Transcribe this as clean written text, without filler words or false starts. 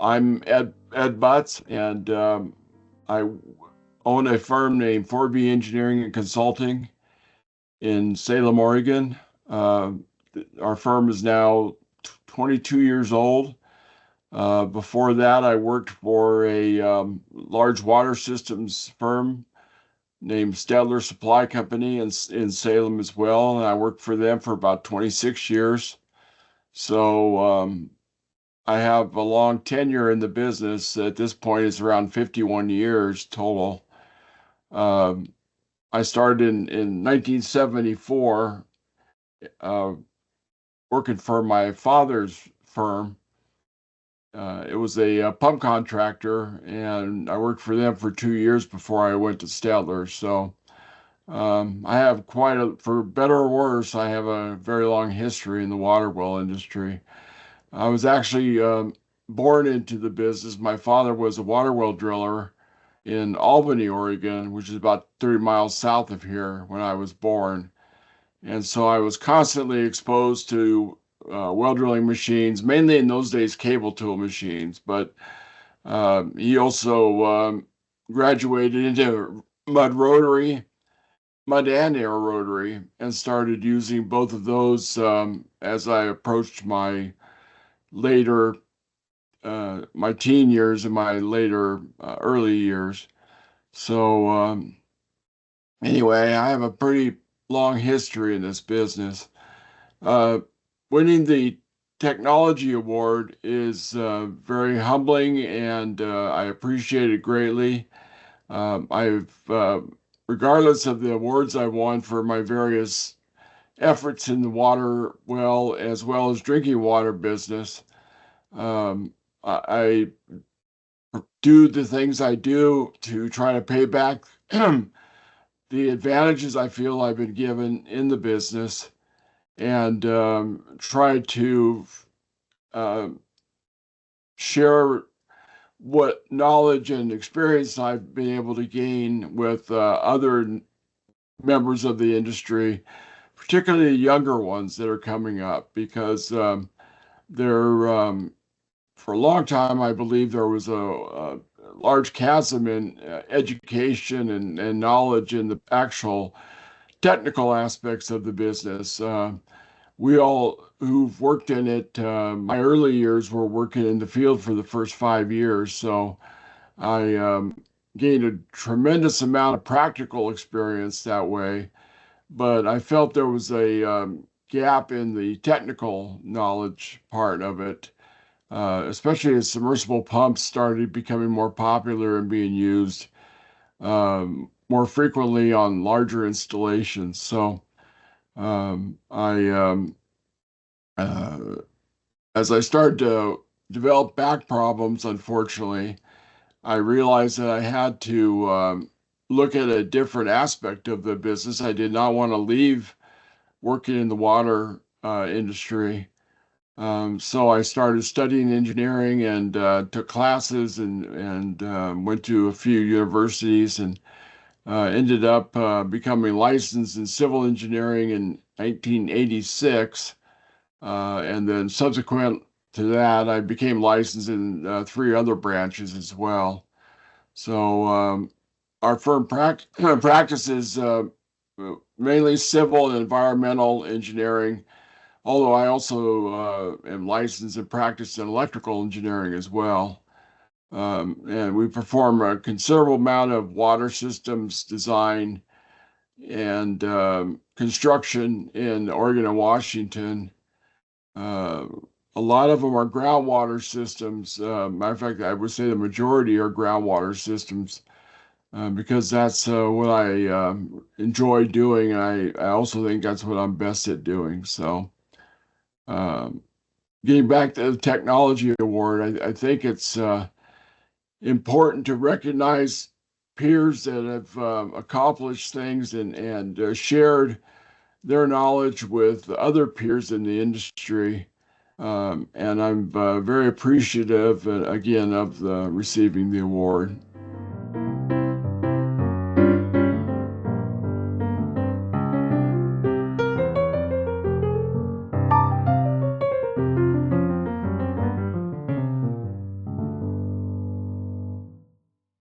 I'm Ed Butts, and I own a firm named 4B Engineering and Consulting in Salem, Oregon. Uh, our firm is now 22 years old. Before that, I worked for a large water systems firm named Stadler Supply Company in Salem as well, and I worked for them for about 26 years. So I have a long tenure in the business. At this point, it's around 51 years total. Um, I started in 1974, uh, working for my father's firm. It was a pump contractor, and I worked for them for 2 years before I went to Stadler. So I have for better or worse, I have a very long history in the water well industry. I was actually born into the business. My father was a water well driller in Albany, Oregon, which is about 30 miles south of here when I was born. And so I was constantly exposed to well drilling machines, mainly in those days cable tool machines. But he also graduated into mud and air rotary, and started using both of those as I approached later my teen years and my later early years. So anyway, I have a pretty long history in this business. Uh, Winning the technology award is very humbling, and I appreciate it greatly. Regardless of the awards I won for my various efforts in the water well as well as drinking water business, I do the things I do to try to pay back the advantages I feel I've been given in the business, and try to uh, share what knowledge and experience I've been able to gain with other members of the industry, particularly the younger ones that are coming up, because they're for a long time, I believe there was a large chasm in education and knowledge in the actual technical aspects of the business. We all who've worked in it, my early years were working in the field for the first 5 years. So I gained a tremendous amount of practical experience that way. But I felt there was a gap in the technical knowledge part of it, especially as submersible pumps started becoming more popular and being used more frequently on larger installations. So uh, as I started to develop back problems, unfortunately, I realized that I had to look at a different aspect of the business. I did not want to leave working in the water industry. So I started studying engineering and took classes and went to a few universities, and ended up becoming licensed in civil engineering in 1986. And then subsequent to that, I became licensed in three other branches as well. So our firm practices mainly civil and environmental engineering, although I also am licensed and practice in electrical engineering as well. And we perform a considerable amount of water systems design and construction in Oregon and Washington. Uh, a lot of them are groundwater systems. Matter of fact, I would say the majority are groundwater systems because that's what I enjoy doing. And I also think that's what I'm best at doing. So um, getting back to the technology award, I think it's important to recognize peers that have accomplished things and shared their knowledge with other peers in the industry. And I'm very appreciative, again, of receiving the award.